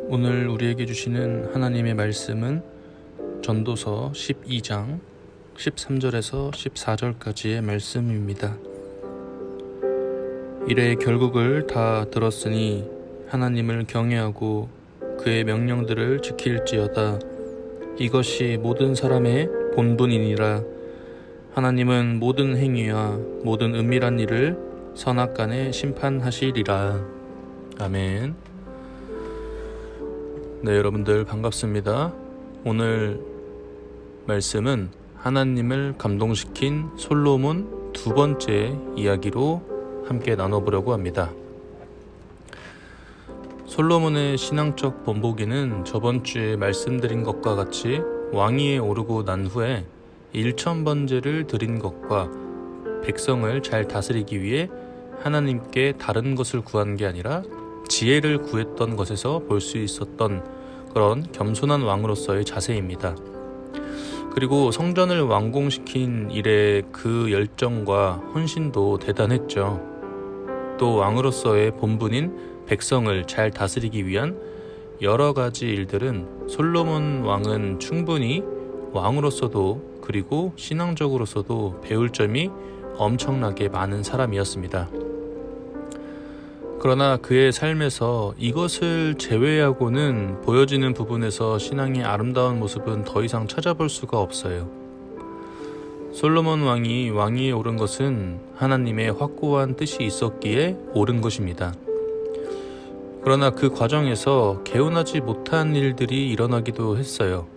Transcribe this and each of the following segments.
오늘 우리에게 주시는 하나님의 말씀은 전도서 12장 13절에서 14절까지의 말씀입니다. 이래 결국을 다 들었으니 하나님을 경외하고 그의 명령들을 지킬지어다. 이것이 모든 사람의 본분이니라. 하나님은 모든 행위와 모든 은밀한 일을 선악간에 심판하시리라. 아멘. 네, 여러분들 반갑습니다. 오늘 말씀은 하나님을 감동시킨 솔로몬 두 번째 이야기로 함께 나눠보려고 합니다. 솔로몬의 신앙적 본보기는 저번 주에 말씀드린 것과 같이 왕위에 오르고 난 후에 1000번제를 드린 것과 백성을 잘 다스리기 위해 하나님께 다른 것을 구한 게 아니라 지혜를 구했던 것에서 볼 수 있었던 그런 겸손한 왕으로서의 자세입니다. 그리고 성전을 완공시킨 일에 그 열정과 헌신도 대단했죠. 또 왕으로서의 본분인 백성을 잘 다스리기 위한 여러 가지 일들은 솔로몬 왕은 충분히 왕으로서도 그리고 신앙적으로서도 배울 점이 엄청나게 많은 사람이었습니다. 그러나 그의 삶에서 이것을 제외하고는 보여지는 부분에서 신앙의 아름다운 모습은 더 이상 찾아볼 수가 없어요. 솔로몬 왕이 왕위에 오른 것은 하나님의 확고한 뜻이 있었기에 오른 것입니다. 그러나 그 과정에서 개운하지 못한 일들이 일어나기도 했어요.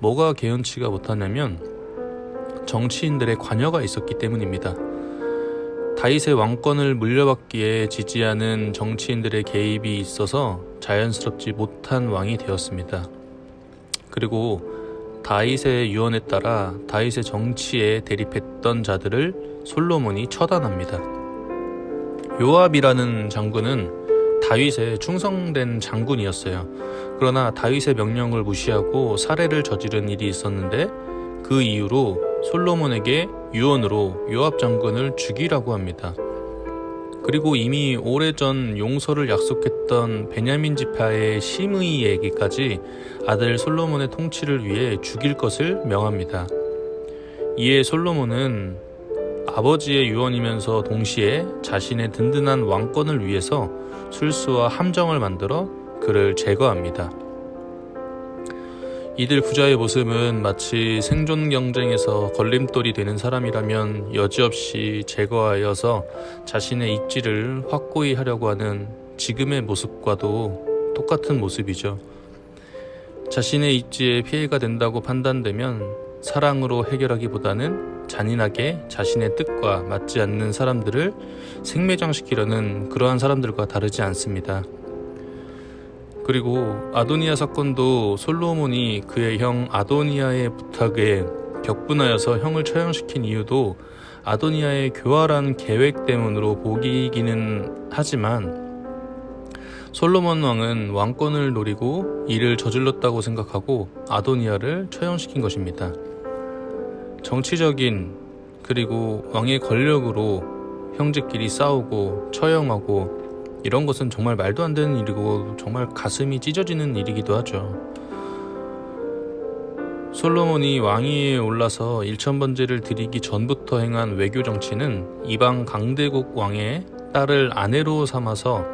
뭐가 개운치가 못하냐면 정치인들의 관여가 있었기 때문입니다. 다윗의 왕권을 물려받기에 지지하는 정치인들의 개입이 있어서 자연스럽지 못한 왕이 되었습니다. 그리고 다윗의 유언에 따라 다윗의 정치에 대립했던 자들을 솔로몬이 처단합니다. 요압이라는 장군은 다윗의 충성된 장군이었어요. 그러나 다윗의 명령을 무시하고 살해를 저지른 일이 있었는데 그 이후로 솔로몬에게 유언으로 요압 장군을 죽이라고 합니다. 그리고 이미 오래전 용서를 약속했던 베냐민 지파의 시므이에게까지 아들 솔로몬의 통치를 위해 죽일 것을 명합니다. 이에 솔로몬은 아버지의 유언이면서 동시에 자신의 든든한 왕권을 위해서 술수와 함정을 만들어 그를 제거합니다. 이들 부자의 모습은 마치 생존 경쟁에서 걸림돌이 되는 사람이라면 여지없이 제거하여서 자신의 입지를 확고히 하려고 하는 지금의 모습과도 똑같은 모습이죠. 자신의 입지에 피해가 된다고 판단되면 사랑으로 해결하기보다는 잔인하게 자신의 뜻과 맞지 않는 사람들을 생매장시키려는 그러한 사람들과 다르지 않습니다. 그리고 아도니아 사건도 솔로몬이 그의 형 아도니아의 부탁에 격분하여서 형을 처형시킨 이유도 아도니아의 교활한 계획 때문으로 보이기는 하지만 솔로몬 왕은 왕권을 노리고 이를 저질렀다고 생각하고 아도니아를 처형시킨 것입니다. 정치적인 그리고 왕의 권력으로 형제끼리 싸우고 처형하고 이런 것은 정말 말도 안 되는 일이고 정말 가슴이 찢어지는 일이기도 하죠. 솔로몬이 왕위에 올라서 1000번제를 드리기 전부터 행한 외교 정치는 이방 강대국 왕의 딸을 아내로 삼아서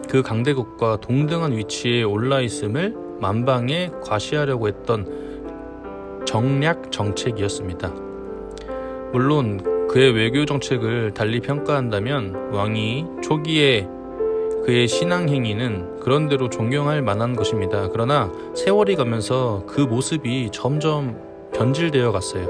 그 강대국과 동등한 위치에 올라 있음을 만방에 과시하려고 했던 정략 정책이었습니다. 물론 그의 외교 정책을 달리 평가한다면 왕이 초기에 그의 신앙 행위는 그런대로 존경할 만한 것입니다. 그러나 세월이 가면서 그 모습이 점점 변질되어 갔어요.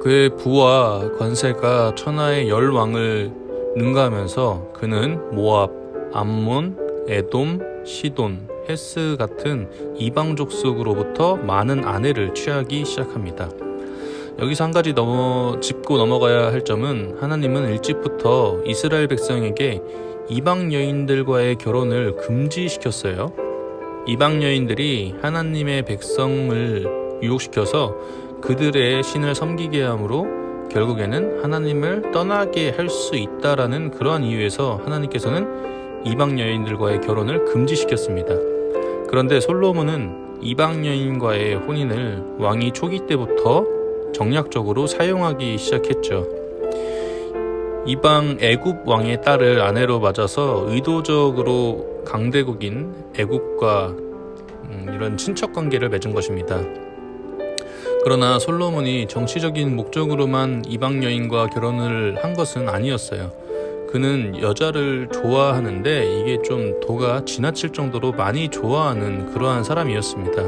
그의 부와 관세가 천하의 10왕을 능가하면서 그는 모압, 암몬, 에돔, 시돈, 헤스 같은 이방족 속으로부터 많은 아내를 취하기 시작합니다. 여기서 한 가지 짚고 넘어가야 할 점은 하나님은 일찍부터 이스라엘 백성에게 이방 여인들과의 결혼을 금지시켰어요. 이방 여인들이 하나님의 백성을 유혹시켜서 그들의 신을 섬기게 함으로 결국에는 하나님을 떠나게 할 수 있다라는 그러한 이유에서 하나님께서는 이방 여인들과의 결혼을 금지시켰습니다. 그런데 솔로몬은 이방 여인과의 혼인을 왕위 초기 때부터 정략적으로 사용하기 시작했죠. 이방 애굽 왕의 딸을 아내로 맞아서 의도적으로 강대국인 애굽과 이런 친척 관계를 맺은 것입니다. 그러나 솔로몬이 정치적인 목적으로만 이방 여인과 결혼을 한 것은 아니었어요. 그는 여자를 좋아하는데 이게 좀 도가 지나칠 정도로 많이 좋아하는 그러한 사람이었습니다.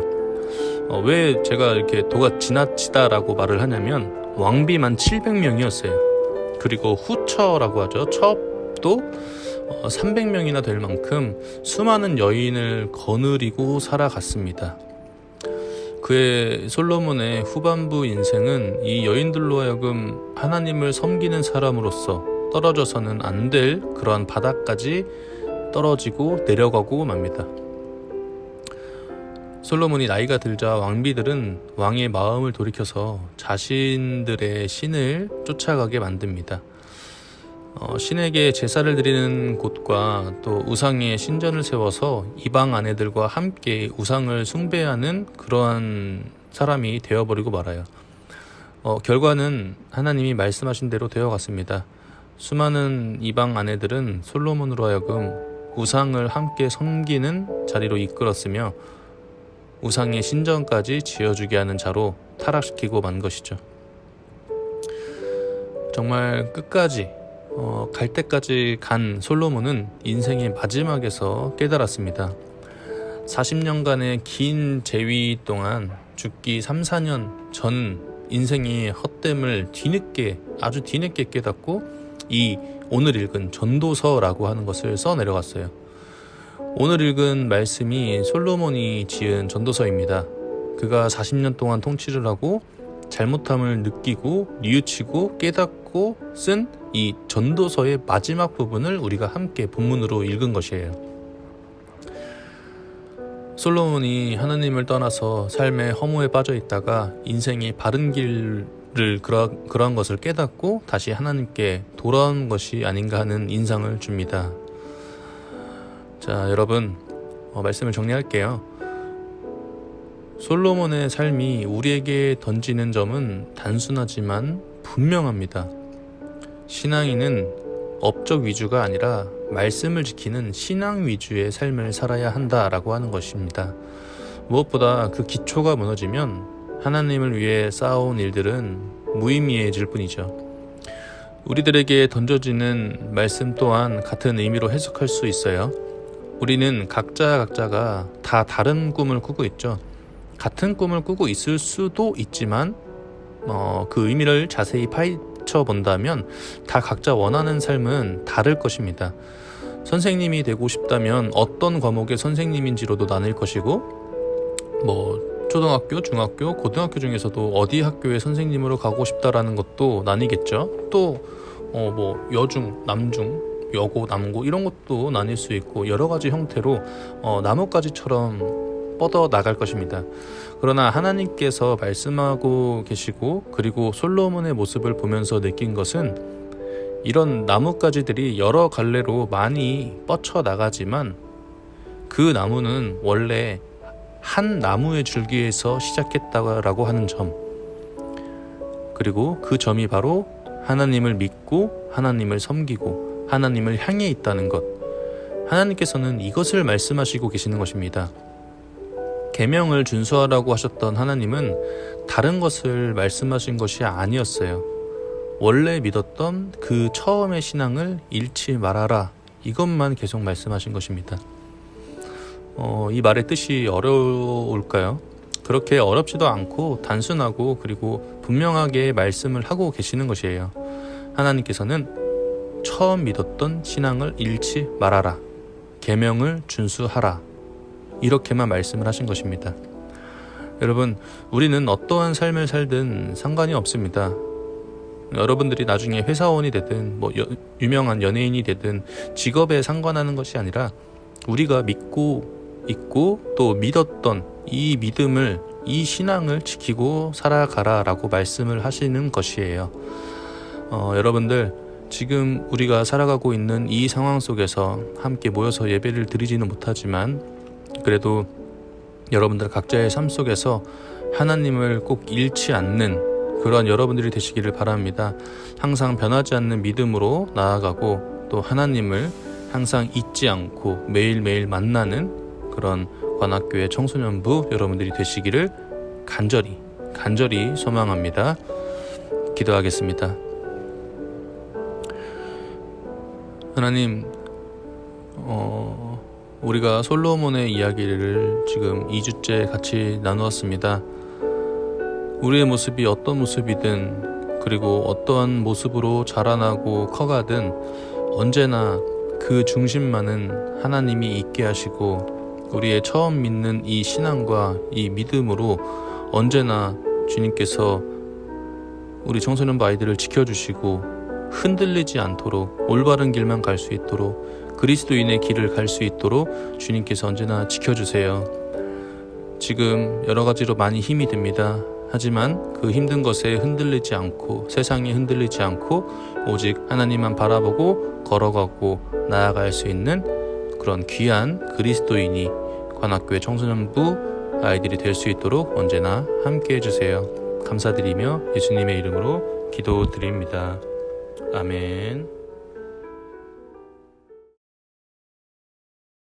왜 제가 이렇게 도가 지나치다라고 말을 하냐면 왕비만 700명이었어요. 그리고 후처라고 하죠. 첩도 300명이나 될 만큼 수많은 여인을 거느리고 살아갔습니다. 그의 솔로몬의 후반부 인생은 이 여인들로 하여금 하나님을 섬기는 사람으로서 떨어져서는 안 될 그러한 바닥까지 떨어지고 내려가고 맙니다. 솔로몬이 나이가 들자 왕비들은 왕의 마음을 돌이켜서 자신들의 신을 쫓아가게 만듭니다. 신에게 제사를 드리는 곳과 또 우상의 신전을 세워서 이방 아내들과 함께 우상을 숭배하는 그러한 사람이 되어버리고 말아요. 결과는 하나님이 말씀하신 대로 되어갔습니다. 수많은 이방 아내들은 솔로몬으로 하여금 우상을 함께 섬기는 자리로 이끌었으며 우상의 신전까지 지어주게 하는 자로 타락시키고 만 것이죠. 정말 끝까지 갈 때까지 간 솔로몬은 인생의 마지막에서 깨달았습니다. 40년간의 긴 재위 동안 죽기 3, 4년 전 인생의 헛됨을 아주 뒤늦게 깨닫고 이 오늘 읽은 전도서라고 하는 것을 써 내려갔어요. 오늘 읽은 말씀이 솔로몬이 지은 전도서입니다. 그가 40년 동안 통치를 하고 잘못함을 느끼고 뉘우치고 깨닫고 쓴 이 전도서의 마지막 부분을 우리가 함께 본문으로 읽은 것이에요. 솔로몬이 하나님을 떠나서 삶의 허무에 빠져 있다가 인생의 바른 길을 그러한 것을 깨닫고 다시 하나님께 돌아온 것이 아닌가 하는 인상을 줍니다. 자, 여러분, 말씀을 정리할게요. 솔로몬의 삶이 우리에게 던지는 점은 단순하지만 분명합니다. 신앙인은 업적 위주가 아니라 말씀을 지키는 신앙 위주의 삶을 살아야 한다라고 하는 것입니다. 무엇보다 그 기초가 무너지면 하나님을 위해 쌓아온 일들은 무의미해질 뿐이죠. 우리들에게 던져지는 말씀 또한 같은 의미로 해석할 수 있어요. 우리는 각자가 다 다른 꿈을 꾸고 있죠. 같은 꿈을 꾸고 있을 수도 있지만 그 의미를 자세히 파헤쳐 본다면 다 각자 원하는 삶은 다를 것입니다. 선생님이 되고 싶다면 어떤 과목의 선생님인지로도 나뉠 것이고 초등학교, 중학교, 고등학교 중에서도 어디 학교의 선생님으로 가고 싶다라는 것도 나뉘겠죠. 또 여중, 남중, 여고, 남고 이런 것도 나뉠 수 있고 여러 가지 형태로 나뭇가지처럼 뻗어 나갈 것입니다. 그러나 하나님께서 말씀하고 계시고 그리고 솔로몬의 모습을 보면서 느낀 것은 이런 나뭇가지들이 여러 갈래로 많이 뻗쳐 나가지만 그 나무는 원래 한 나무의 줄기에서 시작했다라고 하는 점, 그리고 그 점이 바로 하나님을 믿고 하나님을 섬기고 하나님을 향해 있다는 것, 하나님께서는 이것을 말씀하시고 계시는 것입니다. 계명을 준수하라고 하셨던 하나님은 다른 것을 말씀하신 것이 아니었어요. 원래 믿었던 그 처음의 신앙을 잃지 말아라, 이것만 계속 말씀하신 것입니다. 이 말의 뜻이 어려울까요? 그렇게 어렵지도 않고 단순하고 그리고 분명하게 말씀을 하고 계시는 것이에요. 하나님께서는 처음 믿었던 신앙을 잃지 말아라, 계명을 준수하라, 이렇게만 말씀을 하신 것입니다. 여러분, 우리는 어떠한 삶을 살든 상관이 없습니다. 여러분들이 나중에 회사원이 되든 유명한 연예인이 되든 직업에 상관하는 것이 아니라 우리가 믿고 있고 또 믿었던 이 믿음을, 이 신앙을 지키고 살아가라 라고 말씀을 하시는 것이에요. 여러분들, 지금 우리가 살아가고 있는 이 상황 속에서 함께 모여서 예배를 드리지는 못하지만 그래도 여러분들 각자의 삶 속에서 하나님을 꼭 잃지 않는 그런 여러분들이 되시기를 바랍니다. 항상 변하지 않는 믿음으로 나아가고 또 하나님을 항상 잊지 않고 매일매일 만나는 그런 관악교회 청소년부 여러분들이 되시기를 간절히 소망합니다. 기도하겠습니다. 하나님, 우리가 솔로몬의 이야기를 지금 2주째 같이 나누었습니다. 우리의 모습이 어떤 모습이든 그리고 어떠한 모습으로 자라나고 커가든 언제나 그 중심만은 하나님이 있게 하시고 우리의 처음 믿는 이 신앙과 이 믿음으로 언제나 주님께서 우리 청소년부 아이들을 지켜주시고 흔들리지 않도록 올바른 길만 갈 수 있도록 그리스도인의 길을 갈 수 있도록 주님께서 언제나 지켜주세요. 지금 여러 가지로 많이 힘이 듭니다. 하지만 그 힘든 것에 흔들리지 않고 세상에 흔들리지 않고 오직 하나님만 바라보고 걸어가고 나아갈 수 있는 그런 귀한 그리스도인이 관악교회 청소년부 아이들이 될 수 있도록 언제나 함께 해주세요. 감사드리며 예수님의 이름으로 기도드립니다. 아멘.